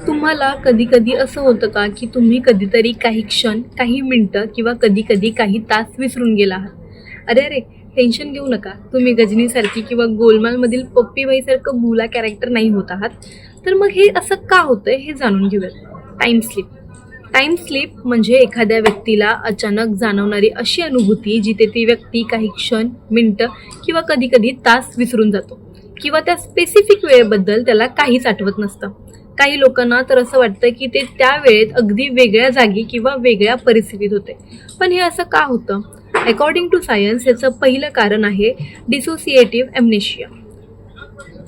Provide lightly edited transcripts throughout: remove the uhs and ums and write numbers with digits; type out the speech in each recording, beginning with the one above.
तुम्हाला कधी-कधी असं होतं का, की तुम्ही कधीतरी काही क्षण, काही मिनिटं किंवा कधी-कधी काही तास विसरून गेला आहात? अरे, अरे! टेन्शन घेऊ नका. तुम्ही गजनीसारखी किंवा गोलमालमधील पप्पीबाईसारखं भोला कॅरेक्टर नाही होत आहात. तर मग हे असं का होतंय हे जाणून घेऊयात. Time slip. टाईम स्लिप म्हणजे एखाद्या व्यक्तीला अचानक जाणवणारी अशी अनुभूती जिथे ती व्यक्ती काही क्षण, मिनिटं किंवा कधी-कधी तास विसरून जातो किंवा त्या स्पेसिफिक वेळेबद्दल त्याला काहीच आठवत नसतं. काही लोकांना तर असं वाटतं की ते त्या वेळेत अगदी वेगळ्या जागी किंवा वेगळ्या परिस्थितीत होते. पण हे असं का होतं? अकॉर्डिंग टू सायन्स याचं पहिलं कारण आहे डिसोसिएटिव्ह ॲम्नेशिया.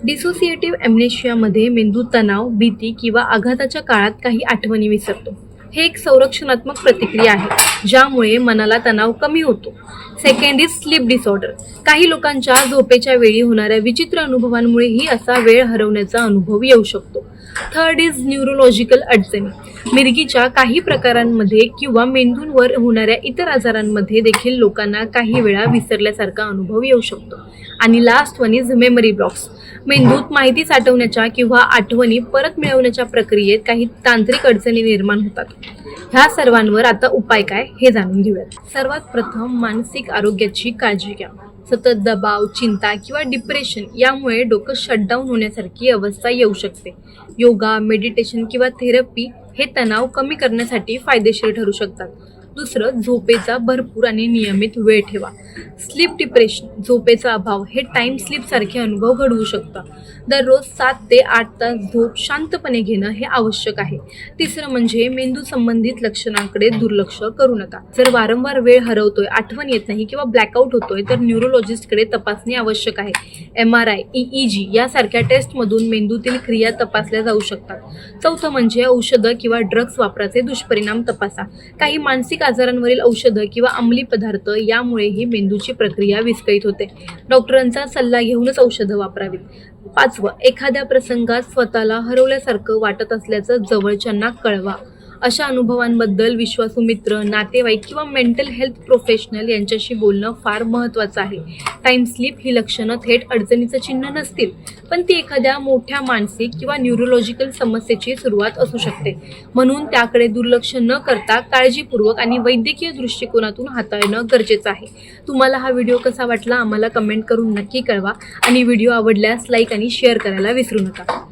डिसोसिएटिव्ह ॲम्नेशियामध्ये मेंदू तणाव, भीती किंवा आघाताच्या काळात काही आठवणी विसरतो. हे एक संरक्षणात्मक प्रतिक्रिया आहे, ज्यामुळे मनाला तणाव कमी होतो. Second is sleep disorder. काही लोकांच्या झोपेच्या वेळी होणाऱ्या विचित्र अनुभवांमुळेही असा वेळ हरवण्याचा अनुभव येऊ शकतो. थर्ड इज न्यूरोलॉजिकल अडचणी. मिरगीच्या काही प्रकारांमध्ये किंवा मेंदूंवर होणाऱ्या इतर आजारांमध्ये देखील लोकांना काही वेळा विसरल्यासारखा अनुभव येऊ शकतो. आणि last one is memory blocks. मेंदूत माहिती साठवण्याच्या किंवा आठवणी परत मिळवण्याच्या प्रक्रियेत काही तांत्रिक अडचणी निर्माण होतात. ह्या सर्वांवर आता उपाय काय हे जाणून घेऊयात. सर्वात प्रथम मानसिक आरोग्याची काळजी घ्या. सतत दबाव, चिंता किंवा डिप्रेशन यामुळे डोकं शटडाऊन होण्यासारखी अवस्था येऊ शकते. योगा, मेडिटेशन किंवा थेरपी हे तणाव कमी करण्यासाठी फायदेशीर ठरू शकतात. दुसरं, झोपेचा भरपूर आणि नियमित वेळ ठेवा. स्लीप डिप्रेशन, झोपेचा अभाव हे टाईम स्लीपसारखे अनुभव घडवू शकतात. दररोज 7 ते 8 तास झोप शांतपणे घेणं हे आवश्यक आहे. तिसरं म्हणजे मेंदू संबंधित लक्षणांकडे दुर्लक्ष करू नका. जर वारंवार वेळ हरवतोय, आठवण येत नाही किंवा ब्लॅकआउट होतोय तर न्यूरोलॉजिस्टकडे तपासणी आवश्यक आहे. MRI, EEG यासारख्या टेस्टमधून मेंदूतील क्रिया तपासल्या जाऊ शकतात. चौथं म्हणजे औषधं किंवा ड्रग्स वापराचे दुष्परिणाम तपासा. काही मानसिक आजारांवरील औषधं किंवा अंमली पदार्थ यामुळेही मेंदूची प्रक्रिया विस्कळीत होते. डॉक्टरांचा सल्ला घेऊनच औषधं वापरावीत. पाचवं, एखाद्या प्रसंगात स्वतःला हरवल्यासारखं वाटत असल्याचं जवळच्यांना कळवा. अशा अनुभवांबद्दल विश्वासू मित्र, नातेवाईक किंवा मेंटल हेल्थ प्रोफेशनल यांच्याशी बोलणं फार महत्त्वाचं आहे. टाईम स्लीप ही लक्षणं थेट अडचणीचं चिन्ह नसतील, पण ती एखाद्या मोठ्या मानसिक किंवा न्यूरोलॉजिकल समस्येची सुरुवात असू शकते. म्हणून त्याकडे दुर्लक्ष न करता काळजीपूर्वक आणि वैद्यकीय दृष्टिकोनातून हाताळणं गरजेचं आहे. तुम्हाला हा व्हिडिओ कसा वाटला आम्हाला कमेंट करून नक्की कळवा आणि व्हिडिओ आवडल्यास लाईक आणि शेअर करायला विसरू नका.